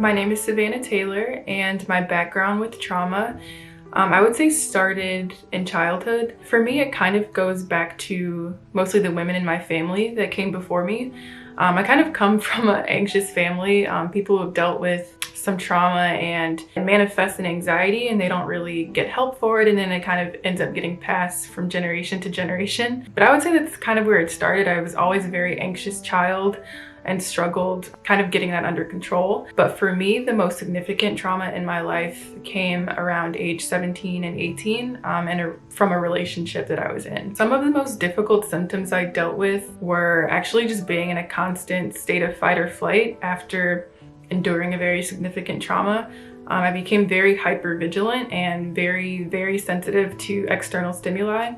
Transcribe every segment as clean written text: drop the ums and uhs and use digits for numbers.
My name is Savannah Taylor, and my background with trauma, I would say started in childhood. For me, it kind of goes back to mostly the women in my family that came before me. I kind of come from an anxious family, people who have dealt with some trauma and manifest in anxiety, and they don't really get help for it, and then it kind of ends up getting passed from generation to generation. But I would say that's kind of where it started. I was always a very anxious child and struggled kind of getting that under control. But for me, the most significant trauma in my life came around age 17 and 18 from a relationship that I was in. Some of the most difficult symptoms I dealt with were actually just being in a constant state of fight or flight after enduring a very significant trauma. I became very hypervigilant and very, very sensitive to external stimuli.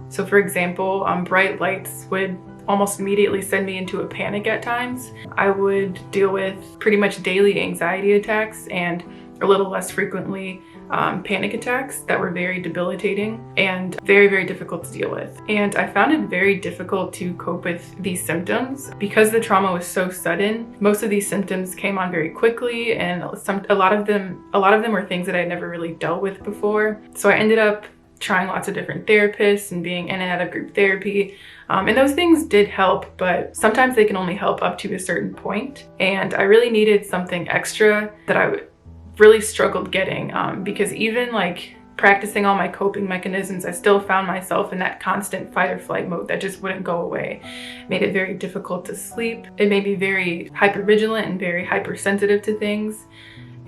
So for example, bright lights would almost immediately send me into a panic at times. I would deal with pretty much daily anxiety attacks and a little less frequently panic attacks that were very debilitating and very, very difficult to deal with. And I found it very difficult to cope with these symptoms because the trauma was so sudden. Most of these symptoms came on very quickly, and a lot of them were things that I had never really dealt with before. So I ended up trying lots of different therapists and being in and out of group therapy. And those things did help, but sometimes they can only help up to a certain point. And I really needed something extra that I really struggled getting because even like practicing all my coping mechanisms, I still found myself in that constant fight or flight mode that just wouldn't go away. It made it very difficult to sleep. It made me very hypervigilant and very hypersensitive to things.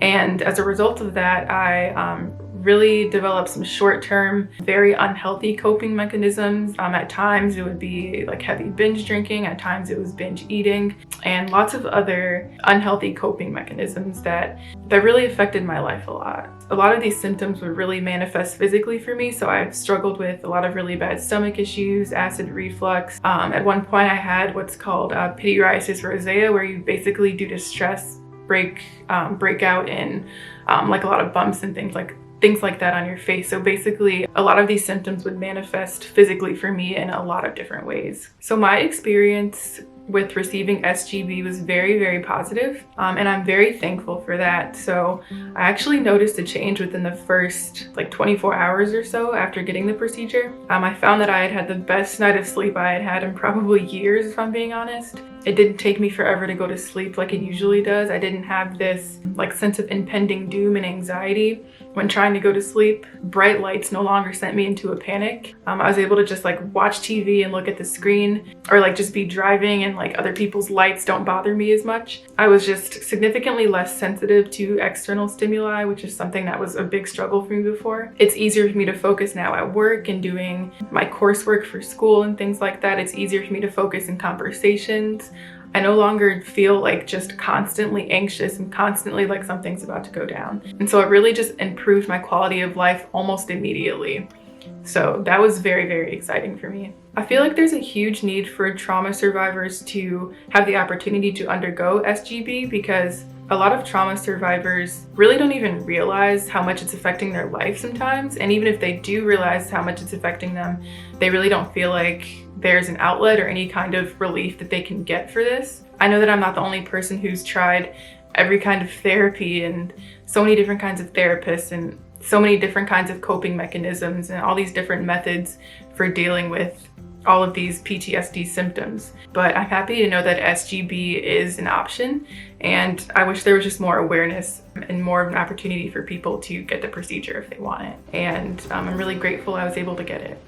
And as a result of that, I really developed some short-term, very unhealthy coping mechanisms. At times it would be like heavy binge drinking, at times it was binge eating, and lots of other unhealthy coping mechanisms that really affected my life a lot. A lot of these symptoms would really manifest physically for me, so I struggled with a lot of really bad stomach issues, acid reflux. At one point I had what's called pityriasis rosea, where you basically, due to stress, break out in like a lot of bumps and things like that on your face. So basically, a lot of these symptoms would manifest physically for me in a lot of different ways. So my experience with receiving SGB was very, very positive, and I'm very thankful for that. So I actually noticed a change within the first like 24 hours or so after getting the procedure. I found that I had had the best night of sleep I had had in probably years, if I'm being honest. It didn't take me forever to go to sleep like it usually does. I didn't have this like sense of impending doom and anxiety when trying to go to sleep. Bright lights no longer sent me into a panic. I was able to just like watch TV and look at the screen, or like just be driving and like other people's lights don't bother me as much. I was just significantly less sensitive to external stimuli, which is something that was a big struggle for me before. It's easier for me to focus now at work and doing my coursework for school and things like that. It's easier for me to focus in conversations. I no longer feel like just constantly anxious and constantly like something's about to go down. And so it really just improved my quality of life almost immediately. So that was very, very exciting for me. I feel like there's a huge need for trauma survivors to have the opportunity to undergo SGB, because a lot of trauma survivors really don't even realize how much it's affecting their life sometimes. And even if they do realize how much it's affecting them, they really don't feel like there's an outlet or any kind of relief that they can get for this. I know that I'm not the only person who's tried every kind of therapy and so many different kinds of therapists and so many different kinds of coping mechanisms and all these different methods for dealing with all of these PTSD symptoms. But I'm happy to know that SGB is an option, and I wish there was just more awareness and more of an opportunity for people to get the procedure if they want it. And I'm really grateful I was able to get it.